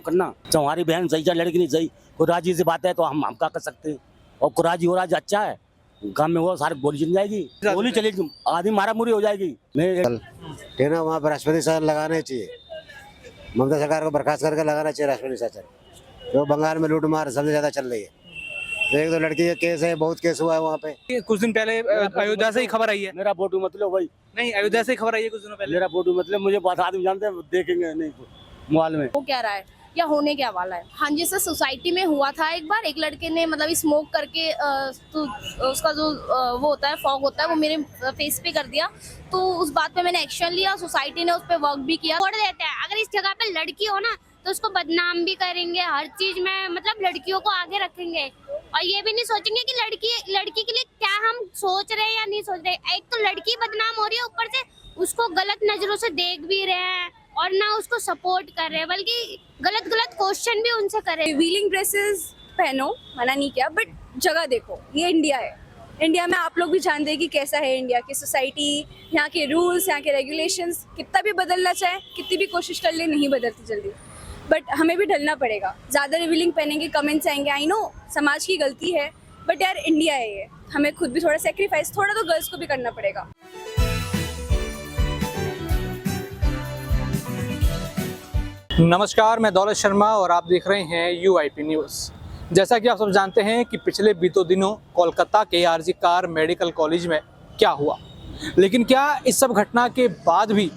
करना। चाहे हमारी बहन सही चाहे लड़की नहीं सही, कोई राजी से बात है तो हम क्या कर सकते हैं। और कोई राजी हो रहा है अच्छा है, गाँव में वो सारी गोली चल जाएगी, गोली चलेगी, आदमी मारा मुरी हो जाएगी। ना वहाँ पर राष्ट्रपति शासन लगाने चाहिए, ममता सरकार को बर्खास्त करके लगाना चाहिए राष्ट्रपति शासन। जो बंगाल में लूट मार सबसे ज्यादा चल रही है। एक तो लड़की का केस है, बहुत केस हुआ है वहाँ पे। कुछ दिन पहले अयोध्या से ही खबर आई है। मेरा फोटो मतलब भाई नहीं, अयोध्या से ही खबर आई है कुछ दिनों पहले। मेरा फोटो मतलब मुझे बात आदमी जानते हैं, देखेंगे नहीं मोबाइल में वो क्या रहा है या होने क्या वाला है। हाँ जी सर, सोसाइटी में हुआ था एक बार, एक लड़के ने मतलब स्मोक करके तो उसका जो वो होता है फॉग होता है वो मेरे फेस पे कर दिया, तो उस बात पे मैंने एक्शन लिया, सोसाइटी ने उस पर वर्क भी किया। छोड़ देते हैं, अगर इस जगह पे लड़की हो ना तो उसको बदनाम भी करेंगे, हर चीज में मतलब लड़कियों को आगे रखेंगे और ये भी नहीं सोचेंगे कि लड़की के लिए क्या हम सोच रहे हैं या नहीं सोच रहे। एक तो लड़की बदनाम हो रही है, ऊपर से उसको गलत नजरों से देख भी रहे हैं और ना उसको सपोर्ट कर रहे हैं, बल्कि गलत क्वेश्चन भी उनसे कर रहे हैं। रिवीलिंग ड्रेसेस पहनो, मना नहीं किया, बट जगह देखो, ये इंडिया है। इंडिया में आप लोग भी जानते हैं कि कैसा है इंडिया की सोसाइटी, यहाँ के रूल्स, यहाँ के रेगुलेशंस। कितना भी बदलना चाहे, कितनी भी कोशिश कर ले, नहीं बदलती जल्दी, बट हमें भी ढलना पड़ेगा। ज़्यादा रिवीलिंग पहनेंगे, कमेंट्स आएंगे, आई नो समाज की गलती है, बट यार इंडिया है ये, हमें खुद भी थोड़ा सेक्रीफाइस, थोड़ा तो गर्ल्स को भी करना पड़ेगा। नमस्कार, मैं दौलत शर्मा और आप देख रहे हैं UIP न्यूज़। जैसा कि आप सब जानते हैं कि पिछले बीतों दिनों कोलकाता के RG कार मेडिकल कॉलेज में क्या हुआ, लेकिन क्या इस सब घटना के बाद भी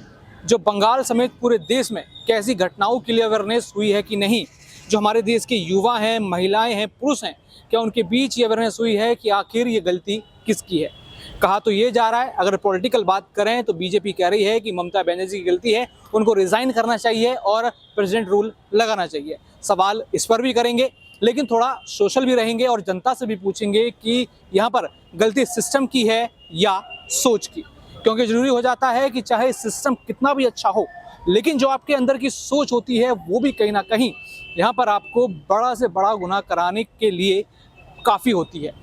जो बंगाल समेत पूरे देश में कैसी घटनाओं के लिए अवेयरनेस हुई है कि नहीं, जो हमारे देश के युवा हैं, महिलाएं हैं, पुरुष हैं, क्या उनके बीच ये अवेयरनेस हुई है कि आखिर ये गलती किसकी है। कहा तो ये जा रहा है, अगर पॉलिटिकल बात करें तो बीजेपी कह रही है कि ममता बनर्जी की गलती है, उनको रिज़ाइन करना चाहिए और प्रेसिडेंट रूल लगाना चाहिए। सवाल इस पर भी करेंगे, लेकिन थोड़ा सोशल भी रहेंगे और जनता से भी पूछेंगे कि यहाँ पर गलती सिस्टम की है या सोच की, क्योंकि ज़रूरी हो जाता है कि चाहे सिस्टम कितना भी अच्छा हो, लेकिन जो आपके अंदर की सोच होती है वो भी कहीं ना कहीं यहाँ पर आपको बड़ा से बड़ा गुनाह कराने के लिए काफ़ी होती है।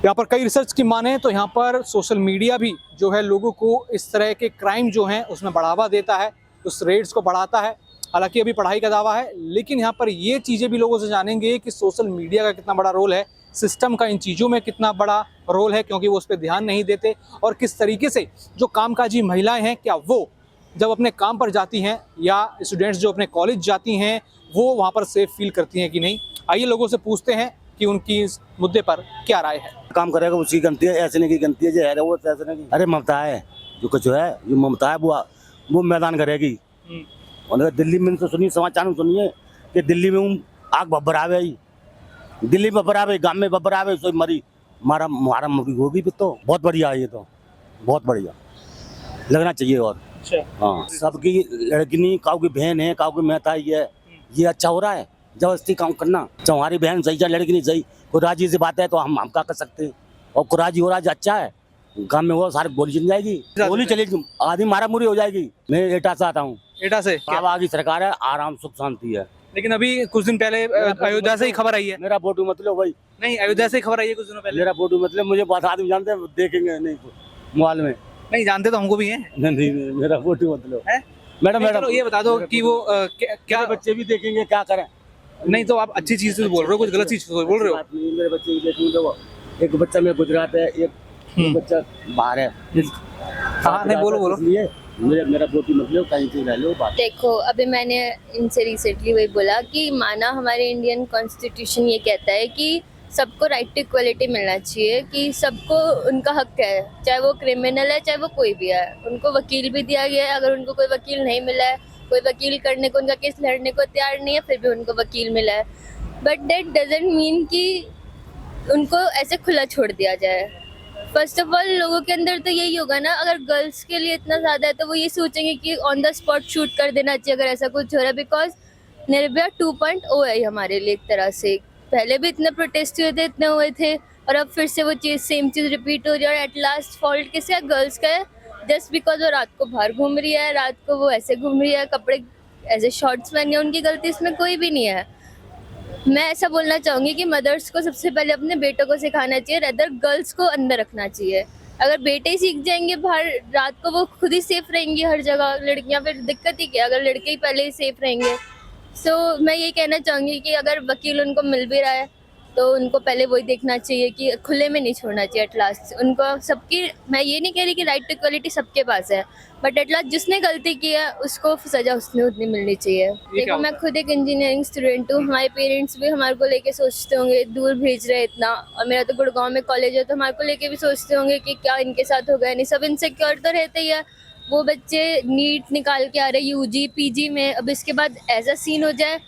यहाँ पर कई रिसर्च की माने तो यहाँ पर सोशल मीडिया भी जो है लोगों को इस तरह के क्राइम जो हैं उसमें बढ़ावा देता है, उस रेट्स को बढ़ाता है। हालांकि अभी पढ़ाई का दावा है, लेकिन यहाँ पर ये चीज़ें भी लोगों से जानेंगे कि सोशल मीडिया का कितना बड़ा रोल है, सिस्टम का इन चीज़ों में कितना बड़ा रोल है, क्योंकि वो उस पर ध्यान नहीं देते, और किस तरीके से जो कामकाजी महिलाएँ हैं क्या वो जब अपने काम पर जाती हैं या स्टूडेंट्स जो अपने कॉलेज जाती हैं वो वहाँ पर सेफ फील करती हैं कि नहीं। आइए लोगों से पूछते हैं कि उनकी इस मुद्दे पर क्या राय है। काम करेगा उसकी गलती है, ऐसे नहीं की गलती है जो है वो ऐसे नहीं। अरे ममता है जो कुछ है, जो ममता है वो मैदान करेगी। और दिल्ली में तो सुनिए, समाचार में सुनिए कि दिल्ली में आग बब्बरावे, दिल्ली में बब्बरावे, गाँव में बब्बरावे, तो मरी मारा मुरी होगी भी। तो बहुत बढ़िया है, ये तो बहुत बढ़िया लगना चाहिए। और हाँ, सबकी लड़की नहीं, काऊ की बहन है, काऊ की महता है, ये अच्छा हो रहा है। जबरदस्ती काम करना, चाहे हमारी बहन सही चाहे लड़की नहीं सही, कोई राजी से बात है तो हम क्या कर सकते हैं। और कोई राजी हो रहा है अच्छा है, गाँव में वो सारी गोली चल जाएगी, गोली चलेगी, आदमी मारा मुरी हो जाएगी। मैं एटा से आता हूँ, एटा से। अब आगे सरकार है, आराम सुख शांति है। लेकिन अभी कुछ दिन पहले अयोध्या से ही खबर आई है। मेरा फोटो मतलब भाई नहीं, अयोध्या से ही खबर आई है कुछ दिनों पहले। मेरा फोटो मतलब मुझे बात आदमी जानते हैं, देखेंगे नहीं मोबाइल में। नहीं जानते तो हमको भी हैं। नहीं, मेरा फोटो मतलब है। मैडम ये बता दो कि वो क्या बच्चे भी देखेंगे, क्या करें। नहीं तो आप अच्छी चीज बोल रहे हो, कुछ गलत चीज बोल रहे हो। मेरे बच्चे भी देखेंगे, तो एक बच्चा मेरे गुजरात है, एक बच्चा बाहर है। हाँ नहीं, बोलो। इसलिए मेरा फोटो मतलब कहीं से ले लो बात। देखो, अभी मैंने इनसे रिसेंटली वही बोला कि माना हमारे इंडियन कॉन्स्टिट्यूशन ये कहता है कि सबको राइट टू इक्वलिटी मिलना चाहिए, कि सबको उनका हक है, चाहे वो क्रिमिनल है चाहे वो कोई भी है। उनको वकील भी दिया गया है, अगर उनको कोई वकील नहीं मिला है, कोई वकील करने को, उनका केस लड़ने को तैयार नहीं है, फिर भी उनको वकील मिला है। बट दैट डजंट मीन कि उनको ऐसे खुला छोड़ दिया जाए। फर्स्ट ऑफ ऑल लोगों के अंदर तो यही होगा ना, अगर गर्ल्स के लिए इतना ज़्यादा है तो वो ये सोचेंगे कि ऑन द स्पॉट शूट कर देना चाहिए अगर ऐसा कुछ हो रहा है। बिकॉज निर्भया 2.0 है हमारे लिए एक तरह से। पहले भी इतने प्रोटेस्ट हुए थे, इतने हुए थे, और अब फिर से वो चीज़ सेम चीज़ रिपीट हो रही है। और एट लास्ट फॉल्ट किसका है? गर्ल्स का है, जस्ट बिकॉज वो रात को बाहर घूम रही है, रात को वो ऐसे घूम रही है, कपड़े ऐसे शॉर्ट्स पहन के, उनकी गलती इसमें कोई भी नहीं है। मैं ऐसा बोलना चाहूँगी कि मदर्स को सबसे पहले अपने बेटों को सिखाना चाहिए, रेदर गर्ल्स को अंदर रखना चाहिए। अगर बेटे ही सीख जाएंगे बाहर रात को, वो खुद ही सेफ रहेंगी हर जगह। लड़कियाँ फिर दिक्कत ही क्या, अगर लड़के ही पहले ही सेफ रहेंगे सो मैं ये कहना चाहूँगी कि अगर वकील उनको मिल भी रहा है तो उनको पहले वही देखना चाहिए कि खुले में नहीं छोड़ना चाहिए। एट लास्ट उनको सबकी, मैं ये नहीं कह रही कि राइट टू इक्वलिटी सबके पास है, बट एट लास्ट जिसने गलती की है उसको सजा उसने उतनी मिलनी चाहिए। देखो मैं खुद एक इंजीनियरिंग स्टूडेंट हूँ, हमारे पेरेंट्स भी हमारे को लेके सोचते होंगे दूर भेज रहे इतना, और मेरा तो गुड़गांव में कॉलेज है तो हमारे को लेके भी सोचते होंगे कि क्या इनके साथ हो गया। नहीं, सब इनसिक्योर तो रहते ही है। वो बच्चे नीट निकाल के आ रहे यूजी पीजी में, अब इसके बाद ऐसा सीन हो जाए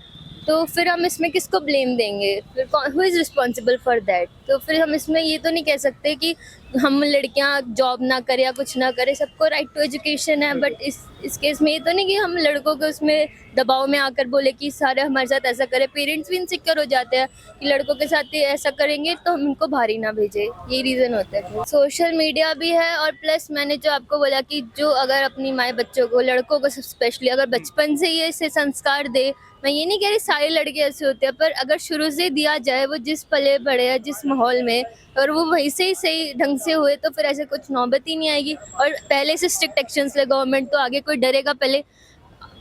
तो फिर हम इसमें किसको ब्लेम देंगे, फिर who is responsible for that. तो फिर हम इसमें ये तो नहीं कह सकते कि हम लड़कियां जॉब ना करें या कुछ ना करें, सबको राइट टू एजुकेशन है। बट इस केस में ये तो नहीं कि हम लड़कों को उसमें दबाव में आकर बोले कि सारे हमारे साथ ऐसा करें। पेरेंट्स भी इनसिक्योर हो जाते हैं कि लड़कों के साथ ये ऐसा करेंगे तो हम इनको भारी ना भेजें, ये रीज़न होता है। सोशल मीडिया भी है, और प्लस मैंने जो आपको बोला कि जो अगर अपनी माए बच्चों को, लड़कों को स्पेशली अगर बचपन से ये इसे संस्कार दे, मैं ये नहीं कह रही सारे लड़के ऐसे होते हैं, पर अगर शुरू से दिया जाए, वो जिस पले बड़े हैं जिस माहौल में, और वो वहीं से ही सही ढंग से हुए तो फिर ऐसे कुछ नौबत ही नहीं आएगी। और पहले से स्ट्रिक्ट एक्शंस ले गवर्नमेंट, तो आगे कोई डरेगा। पहले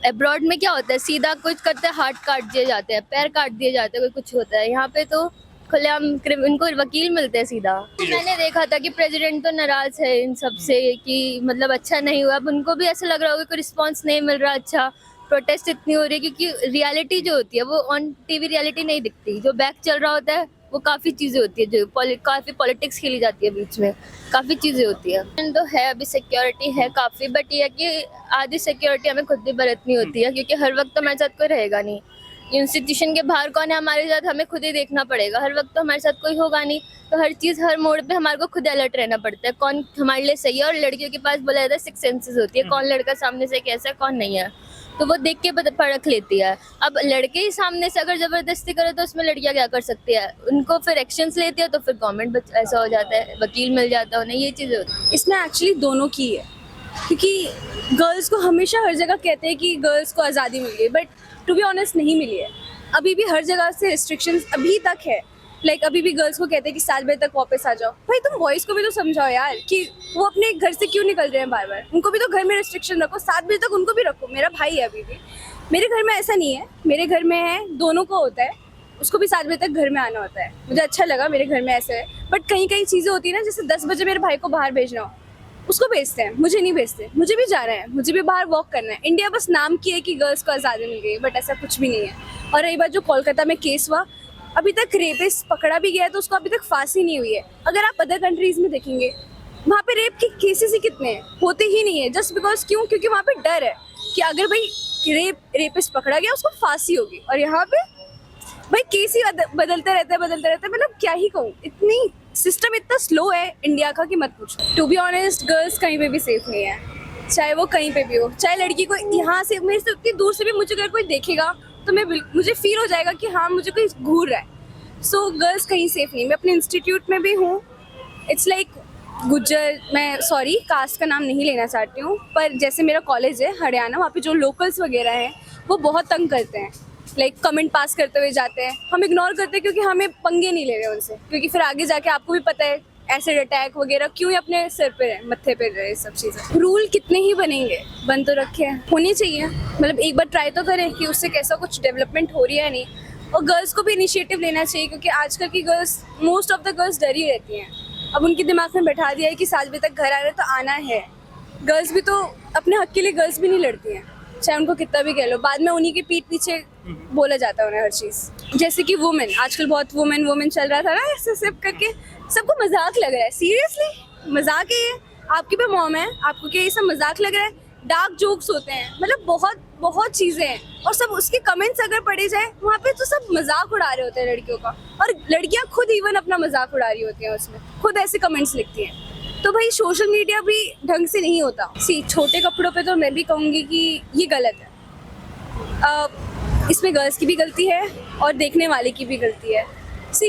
अब्रॉड में क्या होता है, सीधा कुछ करते हैं हाथ काट दिए जाते हैं, पैर काट दिए जाते हैं, कोई कुछ होता है। यहाँ पे तो खुलेआम इनको वकील मिलते हैं सीधा। मैंने देखा था कि प्रेसिडेंट तो नाराज है इन सब से कि मतलब अच्छा नहीं हुआ। अब उनको भी ऐसा लग रहा होगा कोई रिस्पॉन्स नहीं मिल रहा अच्छा, प्रोटेस्ट इतनी हो रही है, क्योंकि रियलिटी जो होती है वो ऑन टीवी रियलिटी नहीं दिखती। जो बैक चल रहा होता है वो काफ़ी चीज़ें होती है, जो काफ़ी पॉलिटिक्स खेली जाती है बीच में, काफ़ी चीज़ें होती है। तो है अभी सिक्योरिटी है काफ़ी, बट ये है कि आधी सिक्योरिटी हमें खुद भी बरतनी होती है, क्योंकि हर वक्त तो हमारे साथ कोई रहेगा नहीं। इंस्टीट्यूशन के बाहर कौन है हमारे साथ, हमें खुद ही देखना पड़ेगा। हर वक्त तो हमारे साथ कोई होगा नहीं, तो हर चीज़ हर मोड़ पे हमारे को खुद अलर्ट रहना पड़ता है कौन हमारे लिए सही है। और लड़कियों के पास बोला जाता है 6 सेंसेस होती है, कौन लड़का सामने से कैसा है कौन नहीं है, तो वो देख के परख लेती है। अब लड़के ही सामने से अगर ज़बरदस्ती करे तो उसमें लड़कियां क्या कर सकती है, उनको फिर एक्शंस लेती है, तो फिर गवर्नमेंट ऐसा हो जाता है, वकील मिल जाता है उन्हें, ये चीज़ें होती है। इसमें एक्चुअली दोनों की है, क्योंकि गर्ल्स को हमेशा हर जगह कहते हैं कि गर्ल्स को आज़ादी मिल गई, बट टू बी ऑनेस्ट नहीं मिली है। अभी भी हर जगह से रिस्ट्रिक्शंस अभी तक है। लाइक अभी भी गर्ल्स को कहते हैं कि 7 बजे तक वापस आ जाओ। भाई तुम बॉयज़ को भी तो समझाओ यार कि वो अपने घर से क्यों निकल रहे हैं बार बार, उनको भी तो घर में रिस्ट्रिक्शन रखो, 7 बजे तक उनको भी रखो। मेरा भाई है अभी भी, मेरे घर में ऐसा नहीं है, मेरे घर में है दोनों को होता है, उसको भी 7 बजे तक घर में आना होता है। मुझे अच्छा लगा मेरे घर में ऐसे है, बट कहीं कहीं चीज़ें होती है ना, जैसे 10 बजे मेरे भाई को बाहर भेजना हो, उसको भेजते हैं, मुझे नहीं भेजते। मुझे भी जाना है, मुझे भी बाहर वॉक करना है। इंडिया बस नाम की है कि गर्ल्स को आज़ादी मिल गई, बट ऐसा कुछ भी नहीं है। और रही बात जो कोलकाता में केस हुआ, अभी तक रेपिस्ट पकड़ा भी गया है तो उसको अभी तक फांसी नहीं हुई है। अगर आप अदर कंट्रीज़ में देखेंगे, वहाँ पे रेप के केसेस ही कितने हैं, होते ही नहीं है। जस्ट बिकॉज क्यों, क्योंकि वहाँ पे डर है कि अगर भाई रेपिस्ट पकड़ा गया उसको फांसी होगी, और यहाँ पे भाई केस ही बदलते रहते हैं। मतलब क्या ही कहूँ, इतनी सिस्टम इतना स्लो है इंडिया का कि मत पूछो। टू बी ऑनेस्ट गर्ल्स कहीं पे भी सेफ नहीं है, चाहे वो कहीं पे भी हो। चाहे लड़की को यहाँ से, मेरे से उतनी दूर से भी मुझे अगर कोई देखेगा तो मुझे फील हो जाएगा कि हाँ मुझे कोई घूर रहा है। सो गर्ल्स कहीं सेफ नहीं। मैं अपने इंस्टीट्यूट में भी हूँ, इट्स लाइक गुज्जर, मैं सॉरी कास्ट का नाम नहीं लेना चाहती हूँ, पर जैसे मेरा कॉलेज है हरियाणा, वहाँ पे जो लोकल्स वगैरह हैं वो बहुत तंग करते हैं। लाइक कमेंट पास करते हुए जाते हैं, हम इग्नोर करते हैं क्योंकि हमें पंगे नहीं ले रहे उनसे, क्योंकि फिर आगे जाके आपको भी पता है एसिड अटैक वगैरह क्यों ही अपने सिर पे रहे, मत्थे पे रहे, सब चीज़ें। रूल कितने ही बनेंगे, बन तो रखे हैं, होनी चाहिए। मतलब एक बार ट्राई तो करें कि उससे कैसा कुछ डेवलपमेंट हो रही है नहीं। और गर्ल्स को भी इनिशिएटिव लेना चाहिए, क्योंकि आजकल की girls, most of the girls डरी रहती हैं। अब उनके दिमाग में बैठा दिया है कि 7 बजे तक घर आ रहे तो आना है। गर्ल्स भी तो अपने हक के लिए गर्ल्स भी नहीं लड़ती हैं, चाहे उनको कितना भी कह लो, बाद में उन्हीं के पीठ पीछे बोला जाता है उन्हें हर चीज़। जैसे कि वुमेन, आजकल बहुत वुमेन चल रहा था ना, ऐसे सिप करके सबको मजाक लग रहा है। सीरियसली मजाक है ये? आपकी भी मॉम है, आपको क्या ये सब मजाक लग रहा है? डार्क जोक्स होते हैं, मतलब बहुत चीज़ें हैं, और सब उसके कमेंट्स अगर पढ़े जाए वहाँ पे तो सब मजाक उड़ा रहे होते हैं लड़कियों का, और लड़कियाँ खुद इवन अपना मजाक उड़ा रही होती हैं, उसमें खुद ऐसे कमेंट्स लिखती हैं। तो भाई सोशल मीडिया भी ढंग से नहीं होता। छोटे कपड़ों पे तो मैं भी कहूँगी कि ये गलत है। इसमें गर्ल्स की भी गलती है और देखने वाले की भी गलती है।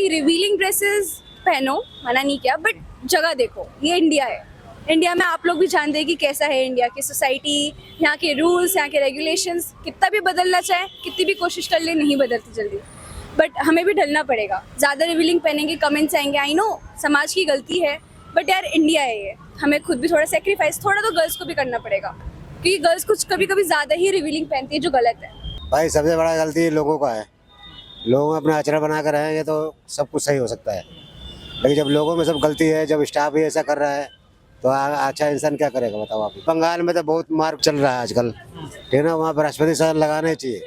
रिवीलिंग ड्रेसेस पहनो, मना नहीं किया, बट जगह देखो, ये इंडिया है। इंडिया में आप लोग भी जानते हैं कि कैसा है इंडिया की सोसाइटी, यहाँ के रूल्स, यहाँ के रेगुलेशंस। कितना भी बदलना चाहे, कितनी भी कोशिश कर ले, नहीं बदलती जल्दी, बट हमें भी ढलना पड़ेगा। ज़्यादा रिवीलिंग पहनेंगे, कमेंट्स आएंगे, आई नो समाज की गलती है, बट यार इंडिया है ये, हमें खुद भी थोड़ा सेक्रीफाइस, थोड़ा तो गर्ल्स को भी करना पड़ेगा, क्योंकि गर्ल्स कुछ कभी कभी ज़्यादा ही रिवीलिंग पहनती है, जो गलत है। भाई सबसे बड़ा गलती लोगों का है। लोग अपना आचरण बना कर रहेंगे तो सब कुछ सही हो सकता है, लेकिन जब लोगों में सब गलती है, जब स्टाफ ही ऐसा कर रहा है तो अच्छा इंसान क्या करेगा बताओ आप। बंगाल में तो बहुत मार चल रहा है आजकल, ठीक है ना। वहाँ पर राष्ट्रपति शासन लगाने चाहिए,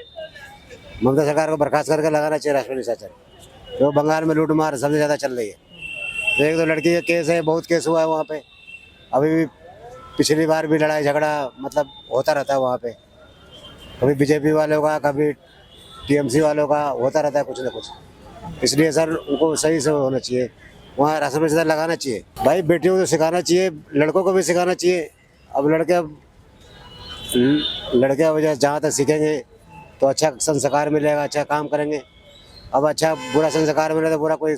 ममता सरकार को बर्खास्त करके लगाना चाहिए राष्ट्रपति शासन। जो बंगाल में लूट मार सबसे ज़्यादा चल रही है। एक तो लड़की का केस है, बहुत केस हुआ है वहाँ पे। अभी भी पिछली बार भी लड़ाई झगड़ा मतलब होता रहता है वहाँ पे, कभी बीजेपी वालों का, कभी टीएमसी वालों का होता रहता है कुछ ना कुछ। इसलिए सर उनको सही से होना चाहिए, वहाँ राष्ट्रपति शासन लगाना चाहिए। भाई बेटियों को तो सिखाना चाहिए, लड़कों को भी सिखाना चाहिए। अब लड़के वजह जहाँ तक सीखेंगे तो अच्छा संस्कार मिलेगा, अच्छा काम करेंगे। अब अच्छा बुरा संस्कार मिले तो बुरा कोई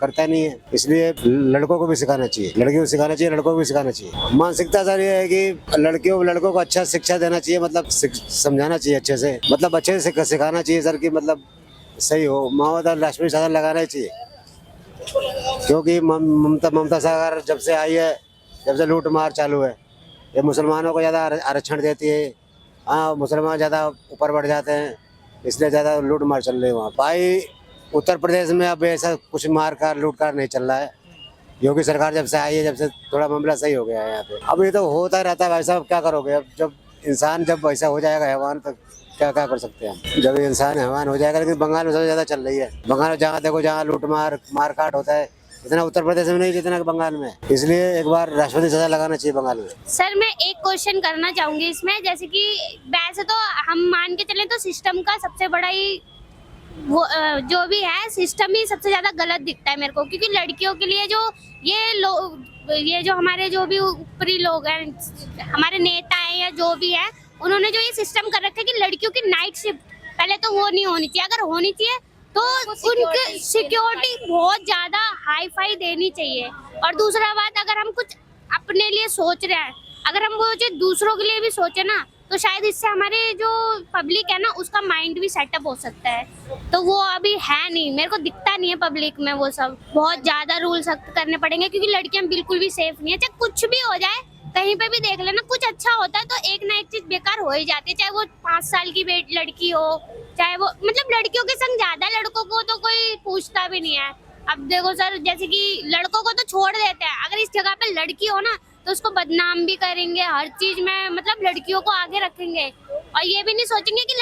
करता नहीं है, इसलिए लड़कों को भी सिखाना चाहिए, लड़कियों को सिखाना चाहिए, लड़कों को भी सिखाना चाहिए। मानसिकता सर ये है कि लड़कों को अच्छा शिक्षा देना चाहिए, मतलब समझाना चाहिए अच्छे से, मतलब अच्छे से सिखाना चाहिए सर कि मतलब सही हो। ममता राष्ट्रपति शासन लगाना चाहिए, क्योंकि ममता सरकार जब से आई है, जब से लूट मार चालू है, ये मुसलमानों को ज़्यादा आरक्षण देती है। हाँ, मुसलमान ज़्यादा ऊपर बढ़ जाते हैं, इसलिए ज़्यादा लूट मार चल रही है वहाँ। भाई उत्तर प्रदेश में अब ऐसा कुछ लूट कार नहीं चल रहा है। योगी सरकार जब से आई है, जब से थोड़ा मामला सही हो गया है यहाँ पे। अब ये तो होता रहता है भाई साहब, क्या करोगे। अब जब वैसा हो जाएगा हैवान, तो क्या कर सकते हैं हम। जब इंसान हैवान हो जाएगा। लेकिन बंगाल में सबसे ज़्यादा चल रही है। बंगाल में जहाँ देखो जहाँ लूट मार काट होता है, इतना उत्तर प्रदेश में नहीं जितना बंगाल में। इसलिए एक बार राष्ट्रपति शासन लगाना चाहिए बंगाल में। सर मैं एक क्वेश्चन करना चाहूंगी इसमें, जैसे कि वैसे तो हम मान के चलें तो सिस्टम का सबसे बड़ा ही वो जो भी है सिस्टम ही सबसे ज्यादा गलत दिखता है मेरे को, क्योंकि लड़कियों के लिए जो ये जो हमारे जो भी ऊपरी लोग हैं, हमारे नेता हैं या जो भी है, उन्होंने जो ये सिस्टम कर रखा है कि लड़कियों की नाइट शिफ्ट पहले तो वो नहीं होनी चाहिए। अगर होनी चाहिए तो उनकी सिक्योरिटी बहुत ज्यादा हाई फाई देनी चाहिए। और दूसरा बात, अगर हम कुछ अपने लिए सोच रहे हैं, अगर हम वो चीज दूसरों के लिए भी सोचे ना, तो शायद इससे हमारे जो पब्लिक है ना उसका माइंड भी सेटअप हो सकता है। तो वो अभी है नहीं, मेरे को दिखता नहीं है पब्लिक में वो सब। बहुत ज्यादा रूल सख्त करने पड़ेंगे, क्योंकि लड़कियां बिल्कुल भी सेफ नहीं है। चाहे कुछ भी हो जाए, कहीं पे भी देख लेना, कुछ अच्छा होता है तो एक ना एक चीज बेकार हो ही जाती है। चाहे वो 5 साल की लड़की हो, चाहे वो मतलब लड़कियों के संग ज्यादा, लड़कों को तो कोई पूछता भी नहीं है। अब देखो सर, जैसे कि लड़कों को तो छोड़ देते हैं, अगर इस जगह पे लड़की हो ना तो उसको बदनाम भी करेंगे, हर चीज में मतलब लड़कियों को आगे रखेंगे। और ये भी नहीं सोचेंगे कि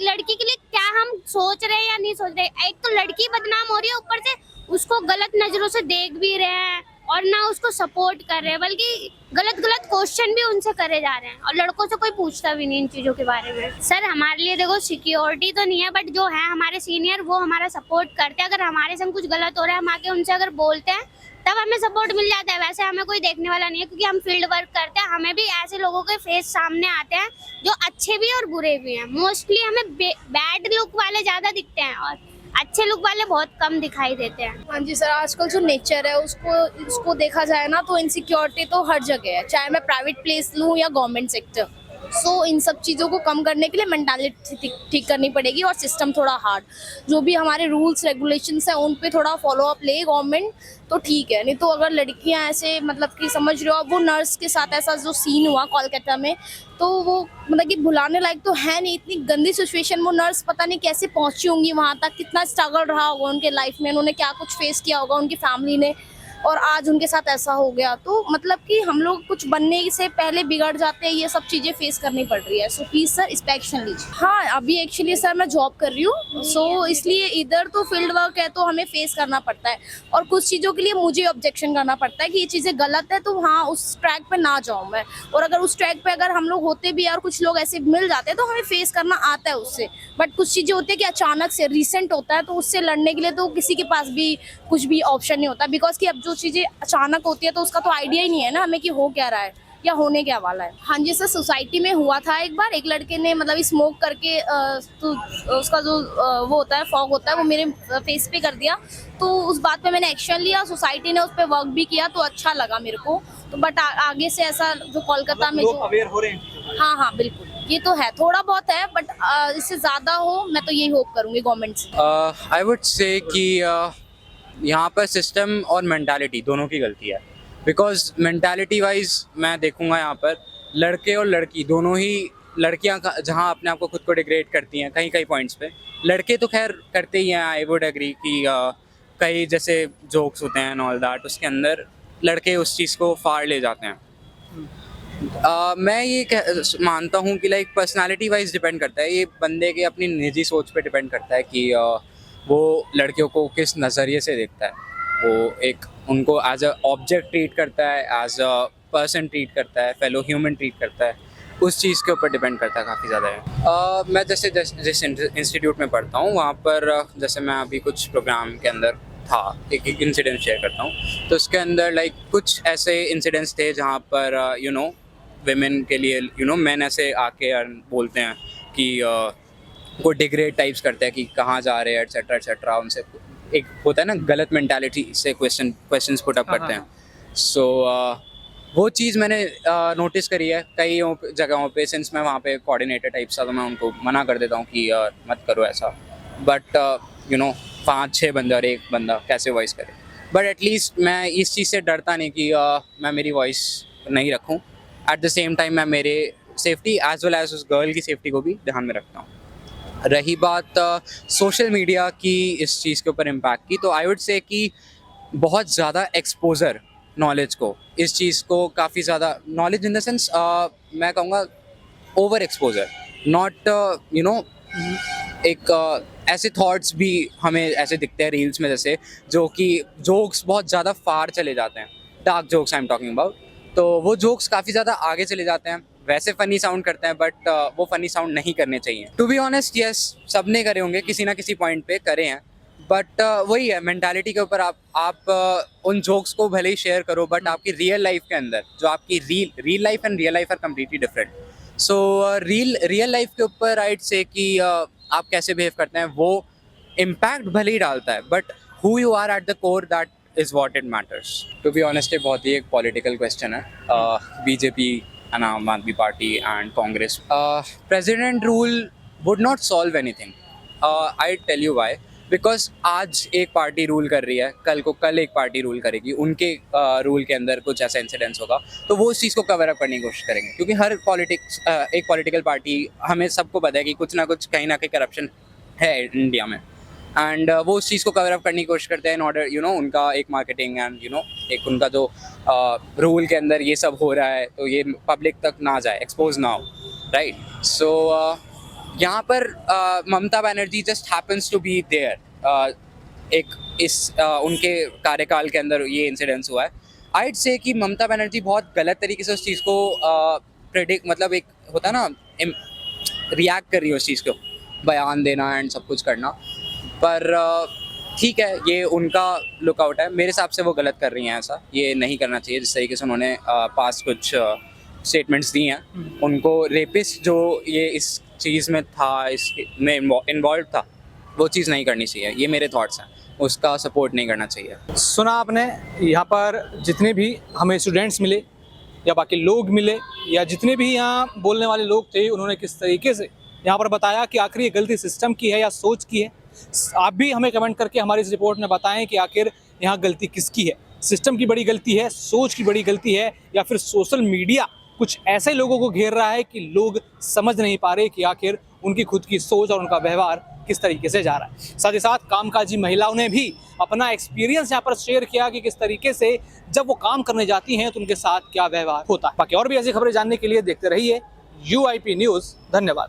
लड़की के लिए क्या हम सोच रहे हैं या नहीं सोच रहे। एक तो लड़की बदनाम हो रही है, ऊपर से उसको गलत नजरों से देख भी रहे हैं और ना उसको सपोर्ट कर रहे हैं, बल्कि गलत क्वेश्चन भी उनसे करे जा रहे हैं। और लड़कों से कोई पूछता भी नहीं इन चीजों के बारे में। सर हमारे लिए देखो सिक्योरिटी तो नहीं है, बट जो है हमारे सीनियर वो हमारा सपोर्ट करते हैं। अगर हमारे संग कुछ गलत हो रहा है, हम आके उनसे अगर बोलते हैं तब हमें सपोर्ट मिल जाता है। वैसे हमें कोई देखने वाला नहीं है, क्योंकि हम फील्ड वर्क करते हैं। हमें भी ऐसे लोगों के फेस सामने आते हैं जो अच्छे भी और बुरे भी हैं। मोस्टली हमें बैड लुक वाले ज्यादा दिखते हैं और अच्छे लुक वाले बहुत कम दिखाई देते हैं। हाँ जी सर, आजकल जो नेचर है उसको देखा जाए ना तो इनसिक्योरिटी तो हर जगह है, चाहे मैं प्राइवेट प्लेस लूँ या गवर्नमेंट सेक्टर। सो इन सब चीज़ों को कम करने के लिए मेंटालिटी ठीक करनी पड़ेगी और सिस्टम थोड़ा हार्ड, जो भी हमारे रूल्स रेगुलेशंस हैं उन पे थोड़ा फॉलो अप ले गवर्नमेंट तो ठीक है। नहीं तो अगर लड़कियां ऐसे मतलब कि समझ रहे हो, अब वो नर्स के साथ ऐसा जो सीन हुआ कोलकाता में, तो वो मतलब कि भुलाने लायक तो है नहीं। इतनी गंदी सिचुएशन, वो नर्स पता नहीं कैसे पहुंची होंगी वहां तक, कितना स्ट्रगल रहा होगा उनके लाइफ में, उन्होंने क्या कुछ फेस किया होगा उनकी फैमिली ने, और आज उनके साथ ऐसा हो गया। तो मतलब कि हम लोग कुछ बनने से पहले बिगड़ जाते हैं, ये सब चीज़ें फेस करनी पड़ रही है। सो प्लीज़ सर इस पे एक्शन लीजिए। हाँ, अभी एक्चुअली सर मैं जॉब कर रही हूँ, सो इसलिए इधर तो फील्ड वर्क है तो हमें फेस करना पड़ता है, और कुछ चीज़ों के लिए मुझे ऑब्जेक्शन करना पड़ता है कि ये चीज़ें गलत है, तो हाँ उस ट्रैक पे ना जाऊँ मैं। और अगर उस ट्रैक पे अगर हम लोग होते भी और कुछ लोग ऐसे मिल जाते हैं तो हमें फेस करना आता है उससे। बट कुछ चीज़ें होती है कि अचानक से रिसेंट होता है, तो उससे लड़ने के लिए तो किसी के पास भी कुछ भी ऑप्शन नहीं होता, बिकॉज कि अब जो चीज़ें अचानक होती है तो उसका तो आइडिया ही नहीं है ना हमें कि हो क्या रहा है या होने क्या वाला है। हाँ जी सर, सोसाइटी में हुआ था एक बार, एक लड़के ने मतलब स्मोक करके तो उसका जो वो होता है फॉग होता है वो मेरे फेस पे कर दिया। तो उस बात पे मैंने एक्शन लिया, सोसाइटी ने उस पर वर्क भी किया, तो अच्छा लगा मेरे को। तो बट आगे से ऐसा जो कोलकाता में जो अवेयर हो रहे हैं। हाँ बिल्कुल, ये तो है, थोड़ा बहुत है, बट इससे ज़्यादा हो मैं तो यही होप करूँगी गवर्नमेंट से। आई वुड से कि यहाँ पर सिस्टम और मेंटालिटी दोनों की गलती है। बिकॉज मेंटालिटी वाइज मैं देखूंगा यहाँ पर लड़के और लड़की दोनों ही लड़कियां जहाँ अपने आप को खुद को डिग्रेड करती हैं कहीं कहीं पॉइंट्स पे, लड़के तो खैर करते ही हैं। आई वुड एग्री कि कई जैसे जोक्स होते हैं एंड ऑल दैट, उसके अंदर लड़के उस चीज़ को फाड़ ले जाते हैं। मैं ये मानता हूँ कि लाइक पर्सनालिटी वाइज डिपेंड करता है, ये बंदे के अपनी निजी सोच पे डिपेंड करता है कि वो लड़कियों को किस नज़रिए से देखता है। वो एक उनको एज अ ऑब्जेक्ट ट्रीट करता है, एज अ पर्सन ट्रीट करता है, फेलो ह्यूमन ट्रीट करता है, उस चीज़ के ऊपर डिपेंड करता है काफ़ी ज़्यादा। मैं जैसे जिस इंस्टीट्यूट में पढ़ता हूँ वहाँ पर जैसे मैं अभी कुछ प्रोग्राम के अंदर था, एक इंसिडेंट शेयर करता हूँ। तो उसके अंदर लाइक कुछ ऐसे इंसिडेंट्स थे जहाँ पर विमेन के लिए मैन ऐसे आके बोलते हैं कि वो डिग्रेड टाइप्स करते हैं कि कहाँ जा रहे हैं एटसेट्रा एटसेट्रा। उनसे एक होता है ना गलत मेंटालिटी से क्वेश्चंस पुट अप करते हैं। सो वो चीज़ मैंने नोटिस करी है कई जगहों पे। सिंस मैं वहाँ पे कोऑर्डिनेटर टाइप सा, तो मैं उनको मना कर देता हूँ कि मत करो ऐसा। बट 5-6 बंदे और एक बंदा कैसे वॉइस करे। बट एटलीस्ट मैं इस चीज़ से डरता नहीं कि मैं मेरी वॉइस नहीं रखूँ। एट द सेम टाइम मैं मेरे सेफ्टी एज वेल एज उस गर्ल की सेफ्टी को भी ध्यान में रखता हूँ। रही बात सोशल मीडिया की इस चीज़ के ऊपर इम्पैक्ट की, तो आई वुड से कि बहुत ज़्यादा एक्सपोजर नॉलेज को, इस चीज़ को काफ़ी ज़्यादा नॉलेज इन द सेंस मैं कहूँगा ओवर एक्सपोजर, नॉट एक ऐसे थॉट्स भी हमें ऐसे दिखते हैं रील्स में जैसे जो कि जोक्स बहुत ज़्यादा फार चले जाते हैं, dark jokes I am talking about. तो वो जोक्स काफ़ी ज़्यादा आगे चले जाते हैं, वैसे फ़नी साउंड करते हैं बट वो फ़नी साउंड नहीं करने चाहिए। टू बी ऑनेस्ट यस, सब ने करे होंगे, किसी ना किसी पॉइंट पे करे हैं। बट वही है, मेंटालिटी के ऊपर आप उन जोक्स को भले ही शेयर करो, बट आपकी रियल लाइफ के अंदर जो आपकी real life and real life are completely different. So real life के ऊपर राइट से कि आप कैसे बिहेव करते हैं वो इम्पैक्ट भले ही डालता है, but who you are at the core that is what it matters. To be honest, बहुत ही एक पॉलिटिकल क्वेश्चन है। BJP and Aam Aadmi Party and Congress, president rule would not solve anything. I tell you why. Because आज एक party rule कर रही है, कल एक पार्टी रूल करेगी, उनके रूल के अंदर कुछ ऐसा इंसिडेंट्स होगा तो वो उस चीज़ को कवर अप करने की कोशिश करेंगे। क्योंकि हर एक पॉलिटिकल पार्टी, हमें सबको पता है कि कुछ ना कुछ कहीं ना कहीं करप्शन है इंडिया में, एंड वो उस चीज़ को कवर अप करने की कोशिश करते हैं इन ऑर्डर उनका एक मार्केटिंग एंड एक उनका जो रूल के अंदर ये सब हो रहा है तो ये पब्लिक तक ना जाए, एक्सपोज ना हो, राइट। सो यहाँ पर Mamata Banerjee just happens to be there. उनके कार्यकाल के अंदर ये इंसिडेंस हुआ है। आइड से कि ममता बनर्जी बहुत गलत तरीके से उस चीज़ को प्रेडिक्ट, मतलब एक होता है ना रिएक्ट कर रही है उस चीज़ को, बयान देना एंड सब कुछ करना। पर ठीक है, ये उनका लुकआउट है। मेरे हिसाब से वो गलत कर रही हैं, ऐसा ये नहीं करना चाहिए। जिस तरीके से उन्होंने पास कुछ स्टेटमेंट्स दी हैं, उनको रेपिस्ट जो ये इस चीज़ में था, इसमें इन्वॉल्व था, वो चीज़ नहीं करनी चाहिए। ये मेरे थॉट्स हैं, उसका सपोर्ट नहीं करना चाहिए। सुना आपने, यहाँ पर जितने भी हमें स्टूडेंट्स मिले या बाकी लोग मिले या जितने भी यहाँ बोलने वाले लोग थे, उन्होंने किस तरीके से यहाँ पर बताया कि आखिर ये गलती सिस्टम की है या सोच की है। आप भी हमें कमेंट करके हमारी इस रिपोर्ट में बताएं कि आखिर यहाँ गलती किसकी है। सिस्टम की बड़ी गलती है, सोच की बड़ी गलती है, या फिर सोशल मीडिया कुछ ऐसे लोगों को घेर रहा है कि लोग समझ नहीं पा रहे कि आखिर उनकी खुद की सोच और उनका व्यवहार किस तरीके से जा रहा है। साथ ही साथ कामकाजी महिलाओं ने भी अपना एक्सपीरियंस यहाँ पर शेयर किया कि किस तरीके से जब वो काम करने जाती हैं तो उनके साथ क्या व्यवहार होता है। बाकी और भी ऐसी खबरें जानने के लिए देखते रहिए UIP न्यूज़। धन्यवाद।